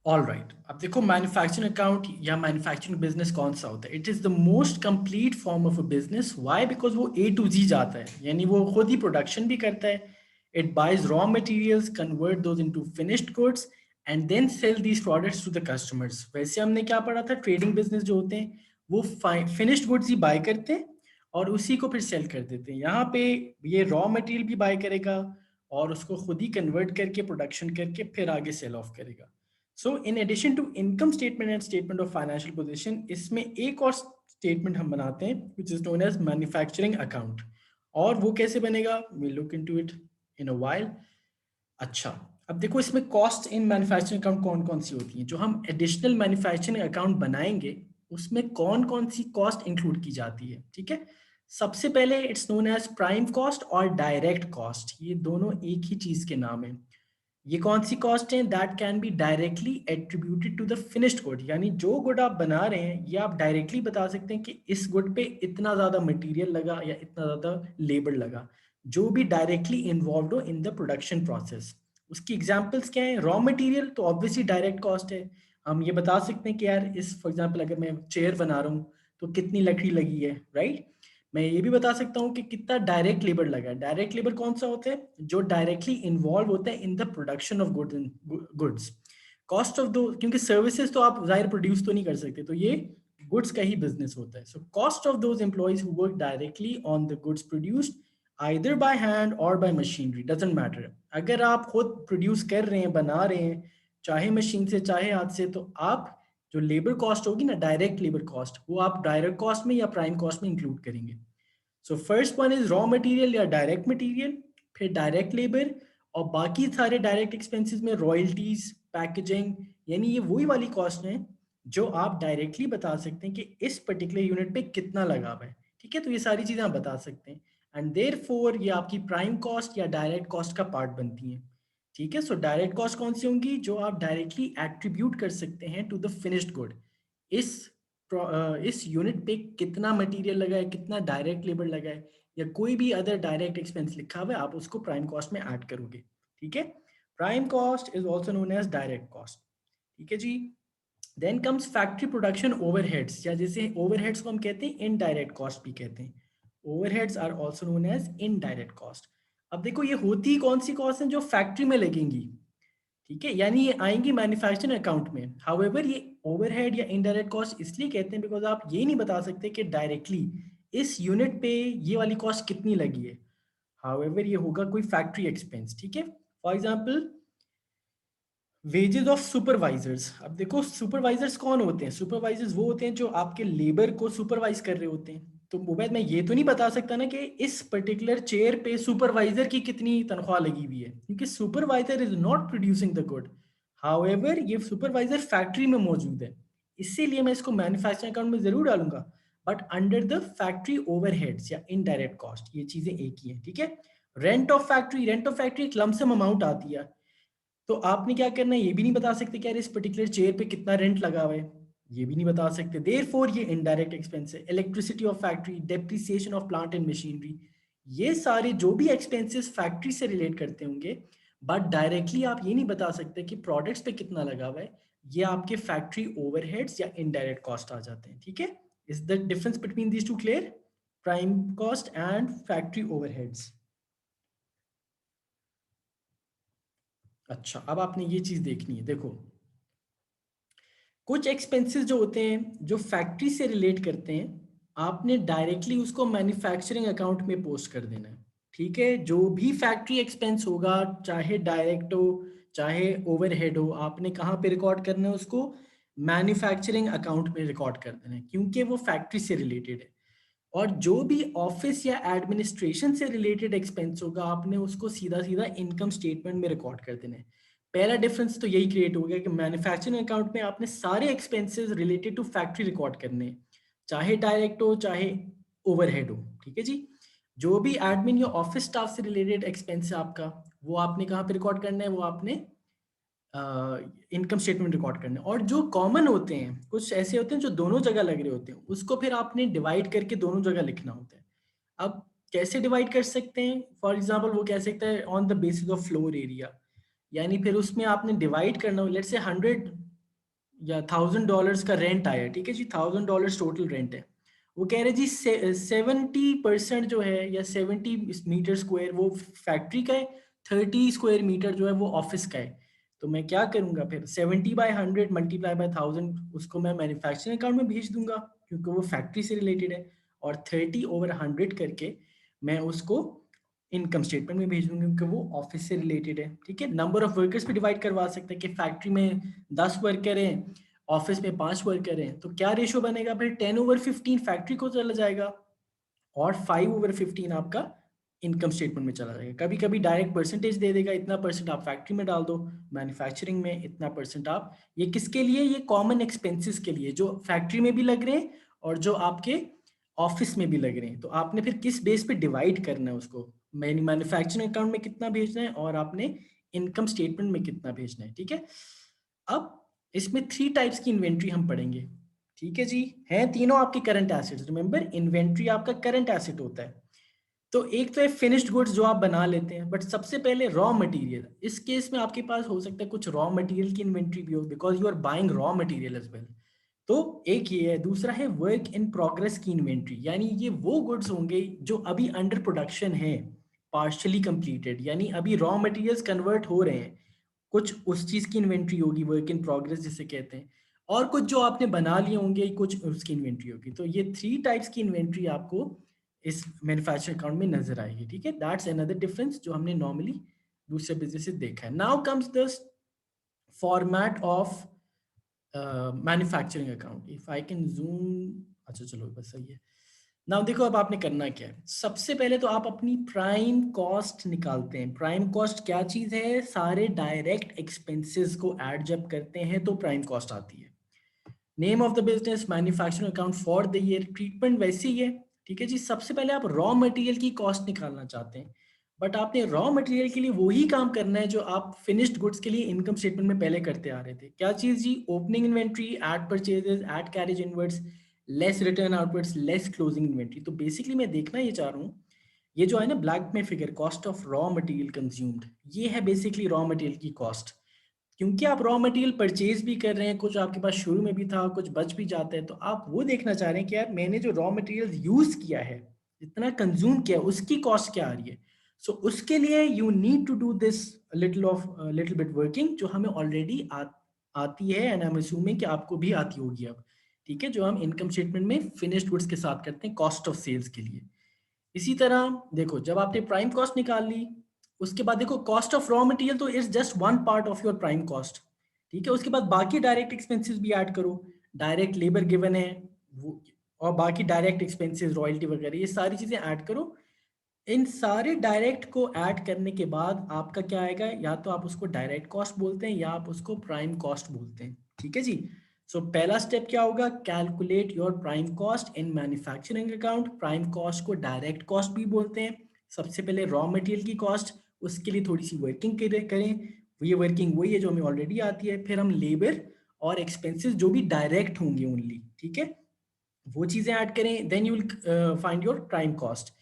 All right, अब देखो manufacturing account या मैन्युफैक्चरिंग बिजनेस कौन सा होता है? It is the most complete form of a business. Why? Because वो ए टू जी जाता है, यानी वो खुद ही प्रोडक्शन भी करता है। It buys raw materials, convert those into finished goods and then sell these products to the customers. वैसे हमने क्या पढ़ा था, ट्रेडिंग बिजनेस जो होते हैं वो फिनिश्ड गुड्स ही बाय करते हैं और उसी को फिर सेल कर देते हैं। यहाँ पे ये रॉ मटेरियल भी बाय करेगा और उसको खुद ही कन्वर्ट करके प्रोडक्शन करके फिर आगे सेल ऑफ करेगा। So in addition to income statement and statement of financial position, इसमें एक और स्टेटमेंट हम बनाते हैं which is known as manufacturing account. और वो कैसे बनेगा, we look into it in a while. अच्छा, अब देखो इसमें कॉस्ट इन मैन्युफैक्चरिंग अकाउंट कौन कौन सी होती हैं? जो हम एडिशनल मैन्युफैक्चरिंग अकाउंट बनाएंगे उसमें कौन कौन सी कॉस्ट इंक्लूड की जाती है, ठीक है। सबसे पहले it's known as prime cost और डायरेक्ट कॉस्ट, ये दोनों एक ही चीज के नाम है। ये कौन सी कॉस्ट है? That can be directly attributed to the finished good, यानी जो गुड आप बना रहे हैं ये आप डायरेक्टली बता सकते हैं कि इस गुड पे इतना ज़्यादा मटेरियल लगा या इतना ज़्यादा लेबर लगा, जो भी डायरेक्टली इन्वॉल्व हो इन द प्रोडक्शन प्रोसेस। उसकी एग्जांपल्स क्या है? रॉ मटेरियल तो ऑब्वियसली डायरेक्ट कॉस्ट है। हम ये बता सकते हैं कि यार इस फॉर एग्जांपल अगर मैं चेयर बना रहा हूँ तो कितनी लकड़ी लगी है, राइट। मैं ये भी बता सकता हूँ कि कितना डायरेक्ट लेबर लगा है। डायरेक्ट लेबर कौन सा होता है? जो डायरेक्टली इन्वॉल्व होता है in the production of goods. Cost of दो, क्योंकि सर्विसेज तो आप जाहिर प्रोड्यूस तो नहीं कर सकते, तो ये गुड्स का ही बिजनेस होता है। So cost of those employees who work directly on the goods produced either by hand और बाय मशीनरी, डजंट मैटर। अगर आप खुद प्रोड्यूस कर रहे हैं, बना रहे हैं, चाहे मशीन से चाहे हाथ से, तो आप जो लेबर कॉस्ट होगी ना, डायरेक्ट लेबर कॉस्ट, वो आप डायरेक्ट कॉस्ट में या प्राइम कॉस्ट में इंक्लूड करेंगे। So first one is raw material या डायरेक्ट मटेरियल, फिर डायरेक्ट लेबर, और बाकी सारे डायरेक्ट एक्सपेंसेस में रॉयल्टीज, पैकेजिंग, यानी ये वही वाली कॉस्ट हैं जो आप डायरेक्टली बता सकते हैं कि इस पर्टिकुलर यूनिट पे कितना लगा हुआ है, ठीक है। तो ये सारी चीज़ें आप बता सकते हैं एंड देयर फोर ये आपकी प्राइम कॉस्ट या डायरेक्ट कॉस्ट का पार्ट बनती हैं, ठीक है। सो डायरेक्ट कॉस्ट कौन सी होंगी? जो आप डायरेक्टली एट्रीब्यूट कर सकते हैं टू द फिनिश्ड गुड। इस इस यूनिट पे कितना मटेरियल लगा है, कितना डायरेक्ट लेबर लगा है, या कोई भी अदर डायरेक्ट एक्सपेंस लिखा हुआ है, आप उसको प्राइम कॉस्ट में ऐड करोगे, ठीक है। Prime cost is also known as direct cost, ठीक है जी। Then comes factory production overheads, या जैसे ओवरहेड्स को हम कहते हैं इनडायरेक्ट कॉस्ट भी कहते हैं। Overheads are also known as indirect cost. अब देखो ये होती कौन सी कॉस्ट है? जो फैक्ट्री में लगेंगी, ठीक है, यानी ये आएंगी मैन्युफैक्चरिंग अकाउंट में। हाउएवर ये ओवरहेड या इनडायरेक्ट कॉस्ट इसलिए कहते हैं बिकॉज आप ये नहीं बता सकते कि डायरेक्टली इस यूनिट पे ये वाली कॉस्ट कितनी लगी है। हाउएवर ये होगा कोई फैक्ट्री एक्सपेंस, ठीक है। For example wages of supervisors. अब देखो सुपरवाइजर्स कौन होते हैं? सुपरवाइजर्स वो होते हैं जो आपके लेबर को सुपरवाइज कर रहे होते हैं। तो मुबैद मैं ये तो नहीं बता सकता ना कि इस पर्टिकुलर चेयर पे सुपरवाइजर की कितनी तनख्वाह लगी हुई है, क्योंकि supervisor is not producing the good. However ये सुपरवाइजर फैक्ट्री में मौजूद है, इसीलिए मैं इसको मैन्युफैक्चरिंग अकाउंट में जरूर डालूंगा, but under the factory overheads या इनडायरेक्ट कॉस्ट। ये चीजें एक ही हैं, ठीक है। Rent of factory, rent of factory एक लमसम अमाउंट आती है। तो आपने क्या करना है? ये भी नहीं बता सकते कि यार इस पर्टिकुलर चेयर पे कितना रेंट लगा हुआ है, ये भी नहीं बता सकते। देयरफॉर ये इनडायरेक्ट एक्सपेंस है। Electricity of factory, depreciation of plant and machinery, ये सारे जो भी एक्सपेंसेस फैक्ट्री से रिलेट करते होंगे, बट डायरेक्टली आप ये नहीं बता सकते कि प्रोडक्ट्स पे कितना लगा हुआ है, ये आपके फैक्ट्री ओवरहेड्स या इनडायरेक्ट कॉस्ट आ जाते हैं, ठीक है। Is the difference between these two clear? Prime cost and factory overheads. अच्छा, अब आपने ये चीज देखनी है, देखो कुछ एक्सपेंसेस जो होते हैं जो फैक्ट्री से रिलेट करते हैं, आपने डायरेक्टली उसको मैन्युफैक्चरिंग अकाउंट में पोस्ट कर देना है, ठीक है। जो भी फैक्ट्री एक्सपेंस होगा, चाहे डायरेक्ट हो चाहे ओवरहेड हो, आपने कहाँ पे रिकॉर्ड करना है उसको? मैन्युफैक्चरिंग अकाउंट में रिकॉर्ड कर देना है, क्योंकि वो फैक्ट्री से रिलेटेड है। और जो भी ऑफिस या एडमिनिस्ट्रेशन से रिलेटेड एक्सपेंस होगा, आपने उसको सीधा सीधा इनकम स्टेटमेंट में रिकॉर्ड कर देना है। पहला डिफरेंस तो यही क्रिएट हो गया कि मैन्युफैक्चरिंग अकाउंट में आपने सारे expenses related to factory record करने हैं, चाहे डायरेक्ट हो चाहे ओवरहेड हो, ठीक है जी। जो भी एडमिन या ऑफिस स्टाफ से रिलेटेड एक्सपेंस है आपका, वो आपने कहाँ पे रिकॉर्ड करना है? वो आपने इनकम स्टेटमेंट रिकॉर्ड करने। और जो कॉमन होते हैं, कुछ ऐसे होते हैं जो दोनों जगह लग रहे होते हैं, उसको फिर आपने डिवाइड करके दोनों जगह लिखना होता है। अब कैसे डिवाइड कर सकते हैं? फॉर एग्जांपल वो कह सकता है on the basis of floor area, यानी फिर उसमें आपने डिवाइड करना हो। लेट्स से 100 या $1000 का रेंट आया, ठीक है जी, $1000 टोटल रेंट है। वो कह रहे जी 70% जो है या 70 मीटर स्क्वायर वो फैक्ट्री का है, 30 स्क्वायर मीटर जो है वो ऑफिस का है। तो मैं क्या करूंगा फिर, 70/100 मल्टीप्लाई बाय 1000 उसको मैं मैन्युफैक्चरिंग अकाउंट में भेज दूंगा क्योंकि वो फैक्ट्री से रिलेटेड है, और 30/100 करके मैं उसको इनकम स्टेटमेंट में भेज दूंगा क्योंकि वो ऑफिस से रिलेटेड है। ठीक है, नंबर ऑफ वर्कर्स पे डिवाइड करवा सकते हैं कि फैक्ट्री में 10 वर्कर हैं, ऑफिस में 5 वर्कर हैं, तो क्या रेशो बनेगा फिर, 10/15 फैक्ट्री को चला जाएगा और 5/15 आपका इनकम स्टेटमेंट में चला जाएगा। कभी कभी डायरेक्ट परसेंटेज दे देगा, इतना परसेंट आप फैक्ट्री में डाल दो, मैन्युफैक्चरिंग में इतना परसेंट आप, ये किसके लिए, ये कॉमन एक्सपेंसेस के लिए जो फैक्ट्री में भी लग रहे हैं और जो आपके ऑफिस में भी लग रहे हैं। तो आपने फिर किस बेस पे डिवाइड करना है उसको, मैन्युफैक्चरिंग अकाउंट में कितना भेजना है और आपने इनकम स्टेटमेंट में कितना भेजना है। ठीक है, अब इसमें 3 टाइप्स की इन्वेंट्री हम पढ़ेंगे। ठीक है जी, हैं तीनों आपके करंट एसेट्स। रिमेंबर, इन्वेंट्री आपका करंट एसेट होता है। तो एक तो है फिनिश्ड गुड्स जो आप बना लेते हैं, बट सबसे पहले रॉ मटेरियल। इस केस में आपके पास हो सकता है कुछ रॉ मटेरियल की इन्वेंट्री भी हो because you are buying raw material as well. तो एक ये है, दूसरा है वर्क इन प्रोग्रेस की इन्वेंट्री, यानी ये वो गुड्स होंगे जो अभी अंडर प्रोडक्शन है, पार्शियली कंप्लीटेड, यानी अभी रॉ मटेरियल्स कन्वर्ट हो रहे हैं, कुछ उस चीज की इन्वेंट्री होगी, वर्क इन प्रोग्रेस जिसे कहते हैं, और कुछ जो आपने बना लिए होंगे कुछ उसकी इन्वेंट्री होगी। तो ये 3 टाइप्स की इन्वेंट्री आपको इस मैन्युफैक्चरिंग अकाउंट में नजर आएगी। ठीक है, दैट्स अनदर डिफरेंस जो हमने नॉर्मली दूसरे बिजनेस से देखा है। Now comes the format of manufacturing account, if I can zoom, अच्छा चलो बस सही है। नाउ देखो अब आपने करना क्या है, सबसे पहले तो आप अपनी प्राइम कॉस्ट निकालते हैं। प्राइम कॉस्ट क्या चीज है, सारे डायरेक्ट एक्सपेंसेस को ऐड जब करते हैं तो प्राइम कॉस्ट आती है। Name of the business manufacturing account for the year, treatment वैसी ही है। ठीक है जी, सबसे पहले आप रॉ मटेरियल की कॉस्ट निकालना चाहते हैं, बट आपने रॉ मटेरियल के लिए वही काम करना है जो आप फिनिश्ड गुड्स के लिए इनकम स्टेटमेंट में पहले करते आ रहे थे। क्या चीज जी, opening inventory, add purchases, add carriage inwards, less return outwards, less closing inventory. तो बेसिकली मैं देखना ये चाह रहा हूँ, ये जो है ना ब्लैक में figure, cost of raw material consumed, ये है बेसिकली रॉ मटेरियल की कॉस्ट। क्योंकि आप रॉ मटेरियल परचेज भी कर रहे हैं, कुछ आपके पास शुरू में भी था, कुछ बच भी जाता है, तो आप वो देखना चाह रहे हैं कि यार मैंने जो रॉ मटेरियल यूज किया है, जितना कंज्यूम किया, उसकी कॉस्ट क्या आ रही है। सो उसके लिए you need to do this little bit working जो हमें ऑलरेडी आती है, एंड आई एम अज्यूमिंग कि आपको भी आती होगी अब। ठीक है, जो हम इनकम स्टेटमेंट में फिनिश्ड गुड्स के साथ करते हैं कॉस्ट ऑफ सेल्स के लिए। इसी तरह देखो, जब आपने प्राइम कॉस्ट निकाल ली, उसके बाद देखो कॉस्ट ऑफ रॉ मटेरियल तो is just one part of your prime cost. ठीक है, उसके बाद बाकी डायरेक्ट एक्सपेंसेस भी ऐड करो, डायरेक्ट लेबर गिवन है वो, और बाकी डायरेक्ट एक्सपेंसेस, रॉयल्टी वगैरह, ये सारी चीजें ऐड करो। इन सारे डायरेक्ट को ऐड करने के बाद आपका क्या आएगा, या तो आप उसको डायरेक्ट कॉस्ट बोलते हैं या आप उसको प्राइम कॉस्ट बोलते हैं। ठीक है जी, सो पहला स्टेप क्या होगा, calculate your prime cost in manufacturing account. Prime cost को डायरेक्ट कॉस्ट भी बोलते हैं। सबसे पहले रॉ मटेरियल की कॉस्ट, उसके लिए थोड़ी सी वर्किंग करें, ये वर्किंग वही है जो हमें ऑलरेडी आती है। फिर हम लेबर और एक्सपेंसेस जो भी डायरेक्ट होंगे ओनली, ठीक है, वो चीजें ऐड करें, then you will find your prime cost.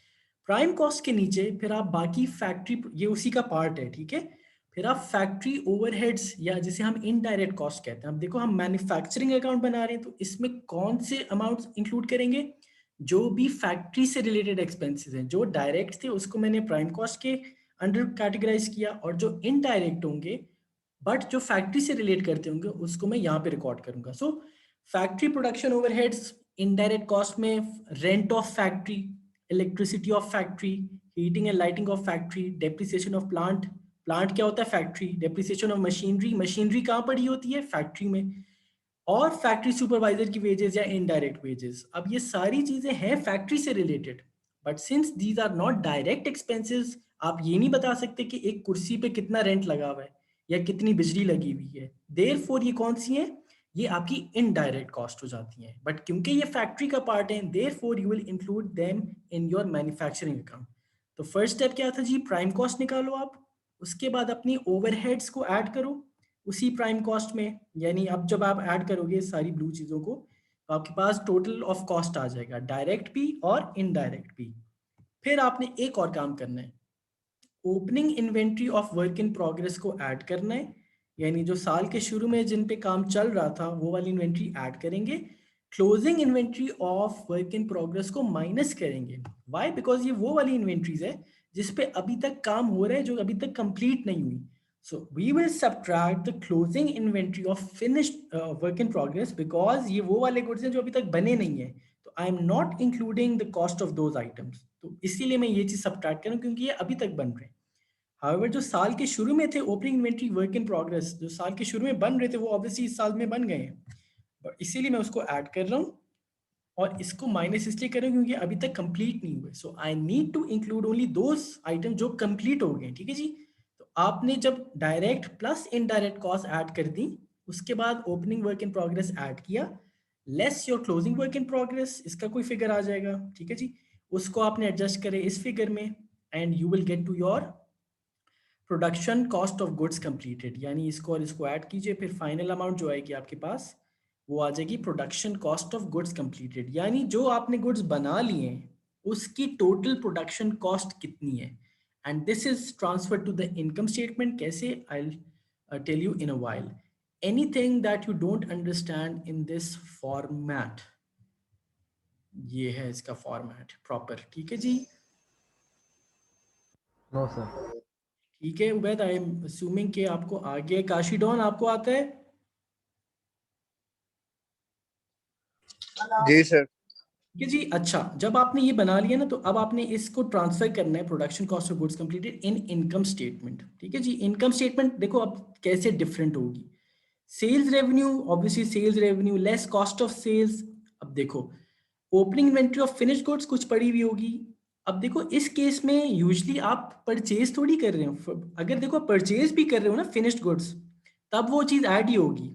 Prime cost के नीचे फिर आप बाकी फैक्ट्री, ये उसी का पार्ट है, ठीक है, फिर आप फैक्ट्री ओवरहेड्स या जिसे हम इनडायरेक्ट कॉस्ट कहते हैं। अब देखो हम मैन्युफैक्चरिंग अकाउंट बना रहे हैं तो इसमें कौन से अमाउंट्स इंक्लूड करेंगे, जो भी फैक्ट्री से रिलेटेड एक्सपेंसेस हैं, जो डायरेक्ट थे उसको मैंने प्राइम कॉस्ट के अंडर कैटेगराइज किया, और जो इनडायरेक्ट होंगे बट जो फैक्ट्री से रिलेट करते होंगे उसको मैं यहाँ पे रिकॉर्ड करूंगा। So factory production overheads indirect cost में, rent of factory, electricity of factory, heating and lighting of factory, depreciation of plant, plant क्या होता है factory, depreciation of machinery, machinery कहाँ पड़ी होती है फैक्ट्री में, और फैक्ट्री सुपरवाइजर की वेजेस या इनडायरेक्ट वेजेस। अब ये सारी चीजें हैं फैक्ट्री से related, but since these are not direct expenses, आप ये नहीं बता सकते कि एक कुर्सी पे कितना रेंट लगा हुआ है या कितनी बिजली लगी हुई है, देयरफॉर ये कौन सी है, ये आपकी इनडायरेक्ट कॉस्ट हो जाती है। बट क्योंकि ये फैक्ट्री का पार्ट है, therefore you will include them in your manufacturing account. तो फर्स्ट स्टेप क्या था जी, प्राइम कॉस्ट निकालो आप, उसके बाद अपनी ओवरहेड्स को ऐड करो उसी प्राइम कॉस्ट में, यानी अब जब आप ऐड करोगे सारी ब्लू चीज़ों को तो आपके पास टोटल ऑफ कॉस्ट आ जाएगा, डायरेक्ट भी और इनडायरेक्ट भी। फिर आपने एक और काम करना है, opening inventory of work in progress को ऐड करना है, यानी जो साल के शुरू में जिन पे काम चल रहा था वो वाली इन्वेंट्री ऐड करेंगे, closing inventory of work in progress को माइनस करेंगे। व्हाई? बिकॉज ये वो वाली इन्वेंट्रीज है जिस पे अभी तक काम हो रहा है, जो अभी तक कंप्लीट नहीं हुई। So we will subtract the closing inventory of finished work in progress, because ये वो वाले गुड्स हैं जो अभी तक बने नहीं है। तो I am not including the cost of those items, तो इसीलिए मैं ये चीज सब्ट्रैक्ट करूँ क्योंकि ये अभी तक बन रहे हैं। हाउएवर जो साल के शुरू में थे opening inventory work in progress, जो साल के शुरू में बन रहे थे वो ऑब्वियसली इस साल में बन गए हैं, और इसीलिए मैं उसको ऐड कर रहा हूँ। और इसको माइनस इसलिए कर रहा हूँ क्योंकि अभी तक कंप्लीट नहीं हुए। So I need to include only those item जो कंप्लीट हो गए। ठीक है जी। तो आपने जब direct plus indirect cost add कर दी, उसके बाद opening work in progress add किया, less your closing work in progress, इसका कोई फिगर आ जाएगा। ठीक है जी। उसको आपने एडजस्ट करे इस फिगर में, and you will get to your production cost of goods completed. यानी इसको और इसको ऐड कीजिए, फिर फाइनल अमाउंट जो आएगी आपके पास वो आ जाएगी production cost of goods completed. यानी जो आपने गुड्स बना लिए हैं उसकी टोटल प्रोडक्शन कॉस्ट कितनी है, and this is transfer to the income statement. कैसे? I tell you in a while. Anything that you don't understand in this format, ये है इसका फॉर्मेट प्रॉपर। ठीक है जी। No sir. ठीक है उबैद, आई एम अज्यूमिंग कि आपको आ गया। काशी डॉन, आपको आता है? जी सर। ठीक है जी। अच्छा, जब आपने ये बना लिया ना, तो अब आपने इसको ट्रांसफर करना है production cost of goods completed in income statement. ठीक है जी। इनकम स्टेटमेंट देखो अब कैसे डिफरेंट होगी। Sales revenue, obviously sales revenue less cost of sales. अब देखो opening inventory of finish goods कुछ पड़ी हुई होगी। अब देखो इस केस में यूजली आप परचेज थोड़ी कर रहे हो। अगर देखो परचेज भी कर रहे हो ना फिनिश्ड गुड्स, तब वो चीज़ ऐड ही होगी।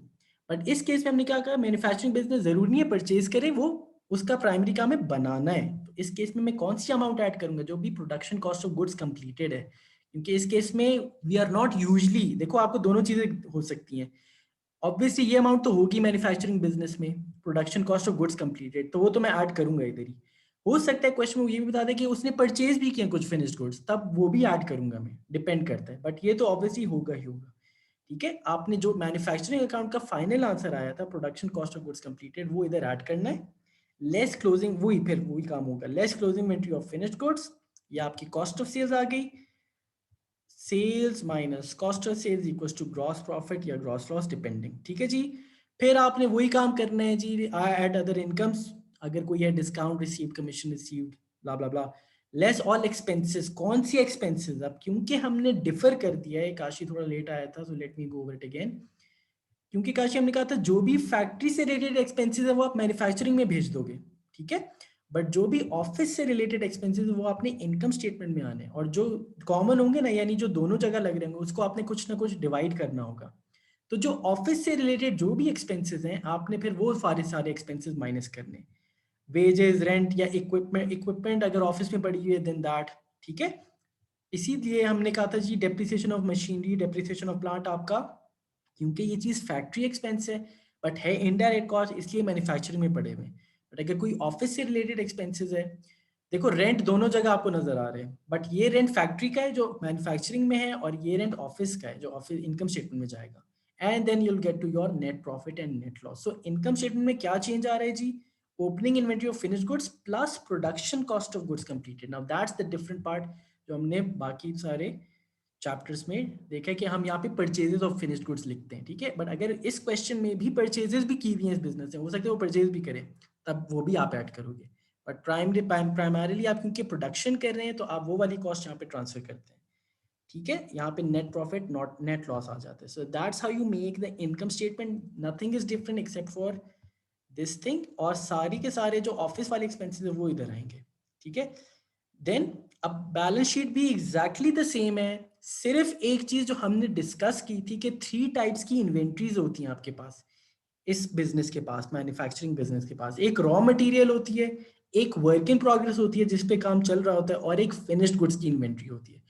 बट इस केस में हमने क्या कहा, मैन्युफैक्चरिंग बिजनेस जरूरी नहीं है परचेज करे, वो उसका प्राइमरी काम है बनाना है। तो इस केस में मैं कौन सी अमाउंट ऐड करूंगा? जो भी production cost of goods completed है, क्योंकि इस केस में वी आर नॉट यूजली, देखो आपको दोनों चीजें हो सकती हैं। ऑब्वियसली ये अमाउंट तो होगी मैन्युफैक्चरिंग बिजनेस में, production cost of goods completed, तो वो तो मैं ऐड करूंगा इधर ही। हो सकता है क्वेश्चन में ये भी बता दे कि उसने परचेज भी किया कुछ फिनिश्ड गुड्स, तब वो भी ऐड करूंगा मैं, डिपेंड करता है। बट ये तो ऑब्वियसली होगा ही होगा। ठीक है। आपने जो मैन्युफैक्चरिंग अकाउंट का फाइनल आंसर आया था production cost of goods completed, वो इधर ऐड करना है। लेस क्लोजिंग, वही फिर वही काम होगा, less closing inventory of finished goods, ये आपकी कॉस्ट ऑफ सेल्स आ गई। Sales minus cost of sales equals to gross profit या ग्रॉस लॉस डिपेंडिंग। ठीक है जी। फिर आपने वही काम करना है जी, ऐड अदर इनकम्स, अगर कोई है डिस्काउंट रिसीव्ड, कमीशन रिसीव्ड, ब्ला ब्ला ब्ला, लेस ऑल एक्सपेंसेस। कौन सी एक्सपेंसेस? अब क्योंकि हमने डिफर कर दिया है, काशी थोड़ा लेट आया था, सो let me go over it again. क्योंकि काशी हमने कहा था जो भी फैक्ट्री से रिलेटेड एक्सपेंसेस है वो आप मैन्युफैक्चरिंग में भेज दोगे। ठीक है। बट जो भी ऑफिस से रिलेटेड एक्सपेंसेस वो आपने इनकम स्टेटमेंट में आने, और जो कॉमन होंगे ना, यानी जो दोनों जगह लग रहे होंगे, उसको आपने कुछ ना कुछ डिवाइड करना होगा। तो जो ऑफिस से रिलेटेड जो भी एक्सपेंसेस हैं, आपने फिर वो सारे सारे एक्सपेंसेस माइनस करने, वेजेस, रेंट या इक्विपमेंट, इक्विपमेंट अगर ऑफिस में पड़ी हुई है देन दैट। ठीक है। इसीलिए हमने कहा था जी depreciation of machinery, depreciation of plant आपका, क्योंकि ये चीज़ फैक्ट्री एक्सपेंस है बट है इनडायरेक्ट कॉस्ट, इसलिए मैन्युफैक्चरिंग में पड़े हुए हैं। बट अगर कोई ऑफिस से रिलेटेड एक्सपेंसेस है, देखो रेंट दोनों जगह आपको नजर आ रहे हैं, बट ये रेंट फैक्ट्री का है जो मैन्युफैक्चरिंग में है, और ये रेंट ऑफिस का है जो ऑफिस इनकम स्टेटमेंट में जाएगा। And then you'll get to your net profit and net loss. So income statement में क्या चेंज आ रहा है जी? Opening inventory of finish goods plus production cost of goods completed. Now that's the different part जो हमने बाकी सारे चैप्टर्स में देखा है कि हम यहाँ पे परचेजेस ऑफ फिनिश्ड गुड्स लिखते हैं। ठीक है। बट अगर इस क्वेश्चन में भी परचेजेस भी की हुई है इस बिजनेस से, हो सकता है वो परचेज भी करें, तब वो भी आप ऐड करोगे। बट प्राइमरीली आप क्योंकि प्रोडक्शन कर रहे हैं, तो आप वो वाली कॉस्ट यहाँ पे ट्रांसफर करते हैं। ठीक है। यहाँ पे net profit not net loss आ जाता है। So that's how you make the income statement. Nothing is different except for this thing, और सारी के सारे जो ऑफिस वाले एक्सपेंसेस है वो इधर आएंगे। ठीक है। देन अब बैलेंस शीट भी एग्जैक्टली द सेम है, सिर्फ एक चीज जो हमने डिस्कस की थी कि 3 टाइप्स की इन्वेंट्रीज होती हैं आपके पास इस बिजनेस के पास, मैन्युफैक्चरिंग बिजनेस के पास। एक रॉ मटेरियल होती है, एक वर्क इन प्रोग्रेस होती है जिस पे काम चल रहा होता है, और एक फिनिश्ड गुड्स की इन्वेंट्री होती है।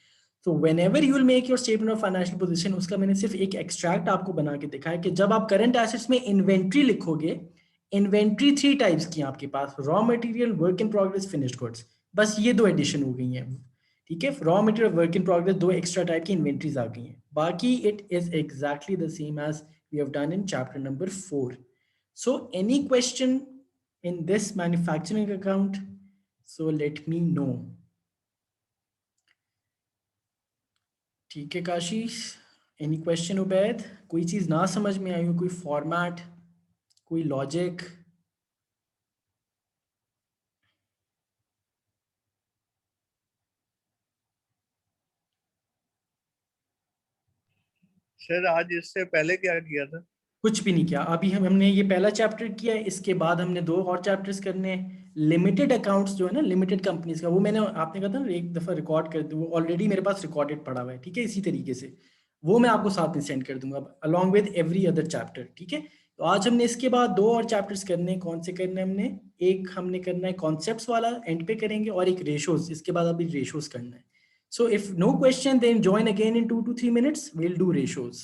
तो when ever you will make your statement of financial position, उसका मैंने सिर्फ एक एक्सट्रैक्ट आपको बना के दिखाया कि जब आप करंट एसेट्स में इन्वेंट्री लिखोगे, इन्वेंट्री 3 टाइप्स की हैं आपके पास, raw material, work in progress, finished goods. बस ये 2 एडिशन हो गई हैं। ठीक है, raw material work in progress, दो एक्स्ट्रा टाइप की इन्वेंट्रीज आ गई हैं, बाकी it is exactly the same as we have done in chapter number 4. So any question in this manufacturing account? So let me no. ठीक है काशीश, any question Ubaid? कोई चीज़ ना समझ में आई हो, कोई फॉर्मेट, कोई लॉजिक? सर आज इससे पहले क्या किया था? कुछ भी नहीं किया, अभी हमने ये पहला चैप्टर किया है, इसके बाद हमने 2 और चैप्टर्स करने हैं. लिमिटेड अकाउंट्स जो है ना, लिमिटेड कंपनीज का, वो मैंने आपने कहा था ना एक दफ़ा रिकॉर्ड कर दूँ, वो ऑलरेडी मेरे पास रिकॉर्डेड पड़ा हुआ है. ठीक है, इसी तरीके से वो मैं आपको साथ में सेंड कर दूंगा along with every other chapter. ठीक है, तो आज हमने इसके बाद 2 और चैप्टर्स करने हैं. कौन से करने हैं हमने? एक हमने करना है कॉन्सेप्ट्स वाला, एंड पे करेंगे, और एक रेशोज, इसके बाद अभी रेशोज करना है. So if no question then join again in 2 to 3 minutes, we'll do ratios.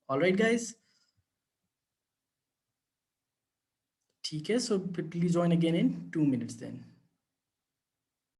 All right guys. ठीक है, so please join again in 2 minutes then.